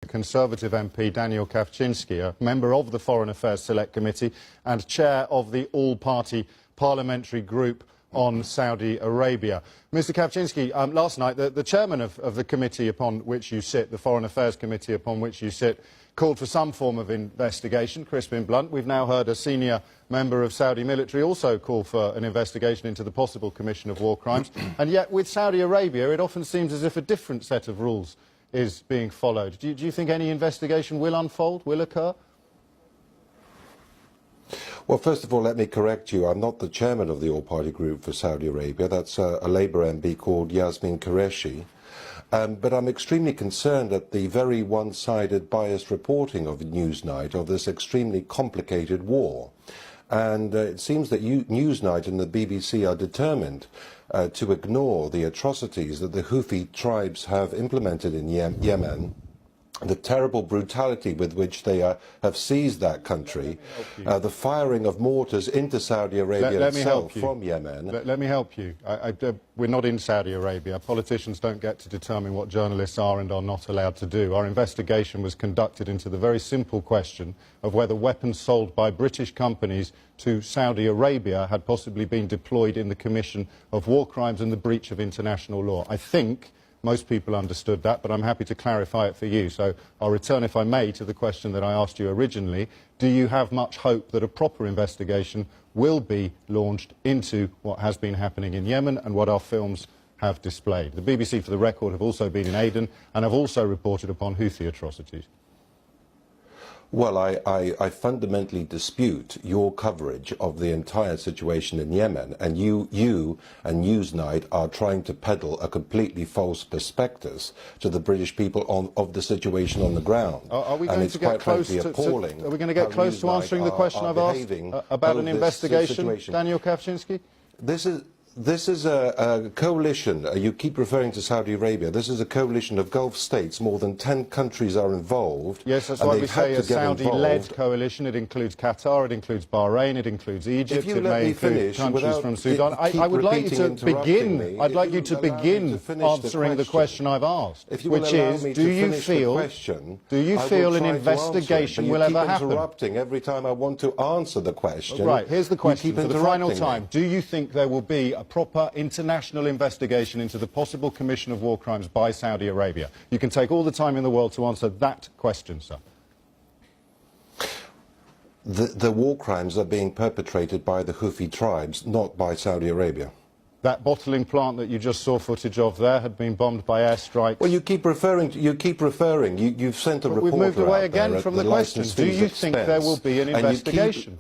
Conservative MP Daniel Kawczynski, a member of the Foreign Affairs Select Committee and chair of the all-party parliamentary group on Saudi Arabia. Mr Kawczynski, last night the chairman of the committee upon which you sit, the Foreign Affairs Committee upon which you sit, called for some form of investigation. Crispin Blunt. We've now heard a senior member of Saudi military also call for an investigation into the possible commission of war crimes. And yet with Saudi Arabia it often seems as if a different set of rules is being followed. Do you think any investigation will unfold, will occur? Well, first of all, let me correct you. I'm not the chairman of the all-party group for Saudi Arabia. That's a Labour MP called Yasmin Qureshi. But I'm extremely concerned at the very one-sided, biased reporting of Newsnight of this extremely complicated war. And it seems that Newsnight and the BBC are determined to ignore the atrocities that the Houthi tribes have implemented in Yemen, the terrible brutality with which they have seized that country, the firing of mortars into Saudi Arabia itself from Yemen. Let me help you. We're not in Saudi Arabia. Politicians don't get to determine what journalists are and are not allowed to do. Our investigation was conducted into the very simple question of whether weapons sold by British companies to Saudi Arabia had possibly been deployed in the commission of war crimes and the breach of international law. I think most people understood that, but I'm happy to clarify it for you. So I'll return, if I may, to the question that I asked you originally. Do you have much hope that a proper investigation will be launched into what has been happening in Yemen and what our films have displayed? The BBC, for the record, have also been in Aden and have also reported upon Houthi atrocities. Well, I fundamentally dispute your coverage of the entire situation in Yemen, and you and Newsnight are trying to peddle a completely false prospectus to the British people of the situation on the ground. Are we going to get close to appalling? Are we going to get close to answering the question I've asked about an investigation, Daniel Kawczynski? This is a coalition. You keep referring to Saudi Arabia. This is a coalition of Gulf states. More than 10 countries are involved. Yes, that's why we say a Saudi-led coalition. It includes Qatar, it includes Bahrain, it includes Egypt, it may include countries from Sudan. I would like you to begin. I'd like you to begin answering the question I've asked, which is: do you feel an investigation will ever happen? Interrupting every time I want to answer the question. Right. Here's the question for the final time: do you think there will be a proper international investigation into the possible commission of war crimes by Saudi Arabia? You can take all the time in the world to answer that question, sir. The war crimes are being perpetrated by the Houthi tribes, not by Saudi Arabia. That bottling plant that you just saw footage of there had been bombed by airstrikes. Well, you keep referring. You've sent a reporter. We've moved away again from the question. Do you think there will be an investigation?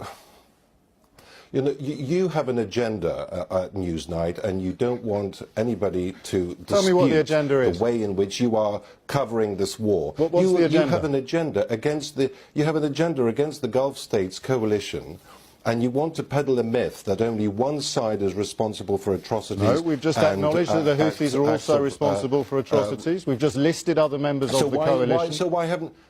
You know, you have an agenda at Newsnight, and you don't want anybody to dispute Tell me what the agenda is. The way in which you are covering this war. What's the agenda? You have an agenda against the Gulf States coalition. And you want to peddle a myth that only one side is responsible for atrocities. No, we've just acknowledged that the Houthis are also responsible for atrocities. We've just listed other members of the coalition.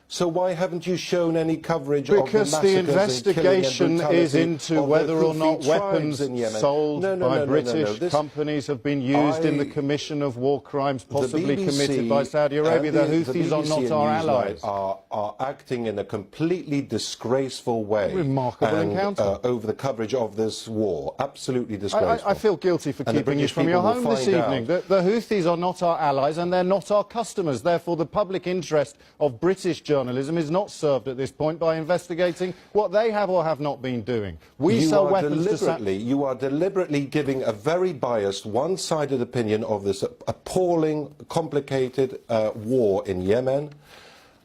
So why haven't you shown any coverage of the massacres? Because the investigation is into whether or not weapons sold by British companies have been used in the commission of war crimes possibly committed by Saudi Arabia. The Houthis are not our allies. Are acting in a completely disgraceful way. Remarkable encounter. Over the coverage of this war. Absolutely disgraceful. I feel guilty for keeping you from your home this evening. The Houthis are not our allies and they're not our customers. Therefore, the public interest of British journalism is not served at this point by investigating what they have or have not been doing. You are deliberately giving a very biased, one-sided opinion of this appalling, complicated war in Yemen,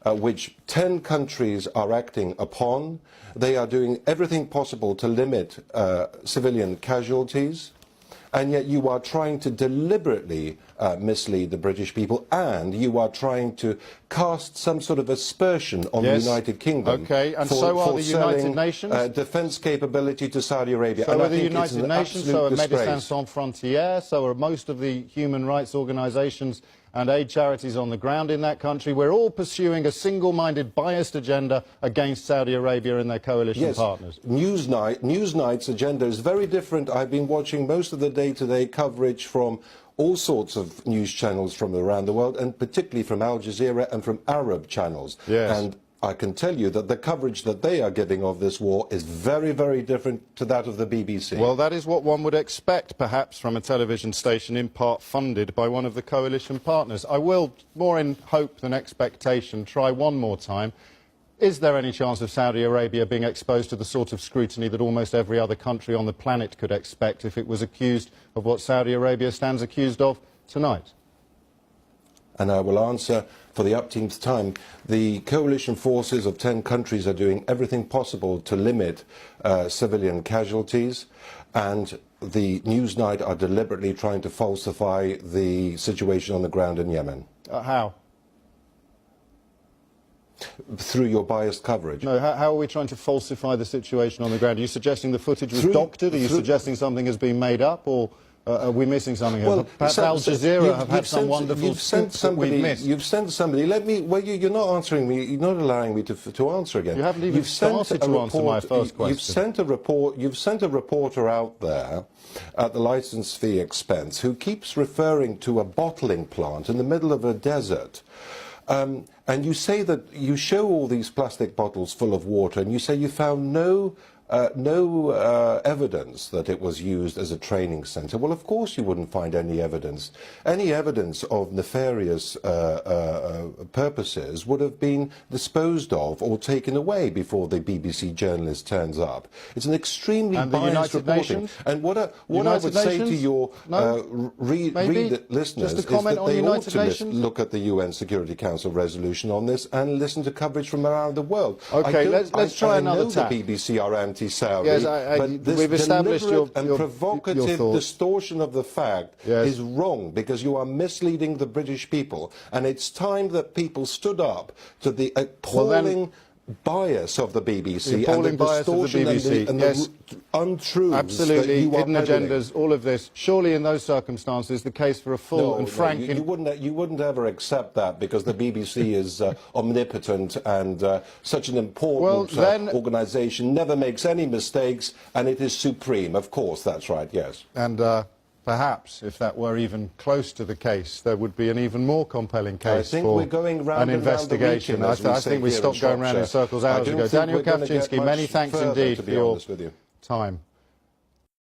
which 10 countries are acting upon. They are doing everything possible to limit civilian casualties, and yet you are trying to deliberately mislead the British people, and you are trying to cast some sort of aspersion on the United Kingdom. Okay, and so are the United Nations. Defence capability to Saudi Arabia. So are the United Nations, so are Médecins Sans Frontières, so are most of the human rights organisations and aid charities on the ground in that country. We're all pursuing a single-minded, biased agenda against Saudi Arabia and their coalition partners. Newsnight's agenda is very different. I've been watching most of the day-to-day coverage from all sorts of news channels from around the world, and particularly from Al Jazeera and from Arab channels. Yes. And I can tell you that the coverage that they are giving of this war is very, very different to that of the BBC. Well, that is what one would expect, perhaps, from a television station in part funded by one of the coalition partners. I will, more in hope than expectation, try one more time. Is there any chance of Saudi Arabia being exposed to the sort of scrutiny that almost every other country on the planet could expect if it was accused of what Saudi Arabia stands accused of tonight? And I will answer for the upteenth time. The coalition forces of 10 countries are doing everything possible to limit civilian casualties, and the Newsnight are deliberately trying to falsify the situation on the ground in Yemen. How? Through your biased coverage. No, how are we trying to falsify the situation on the ground? Are you suggesting the footage was doctored? Are you suggesting something has been made up? Or are we missing something? Well, perhaps Al Jazeera have had some wonderful scoops that we've missed. You've sent somebody. Let me. Well, you're not answering me. You're not allowing me to answer again. You haven't even started to answer my first question. You've sent a report. You've sent a reporter out there at the licence fee expense who keeps referring to a bottling plant in the middle of a desert. And you say that you show all these plastic bottles full of water, and you say you found no evidence that it was used as a training centre. Well, of course you wouldn't find any evidence. Any evidence of nefarious purposes would have been disposed of or taken away before the BBC journalist turns up. It's an extremely biased reporting. And what I would say to your listeners is that they ought to look at the UN Security Council resolution on this and listen to coverage from around the world. Okay, let's try another tack. The BBC are anti-Saudi, yes, but this we've established deliberate and provocative distortion of the fact yes. is wrong, because you are misleading the British people, and it's time that people stood up to the appalling bias of the BBC and the distortion and the untruths. Absolutely, that you hidden are agendas, all of this. Surely in those circumstances the case for a full and frank... You wouldn't ever accept that, because the BBC is omnipotent, and such an important organisation never makes any mistakes, and it is supreme. Of course, that's right, yes. And perhaps, if that were even close to the case, there would be an even more compelling case for an investigation. I think we stopped going round in circles hours ago. Daniel Kawczynski, many thanks indeed for your time.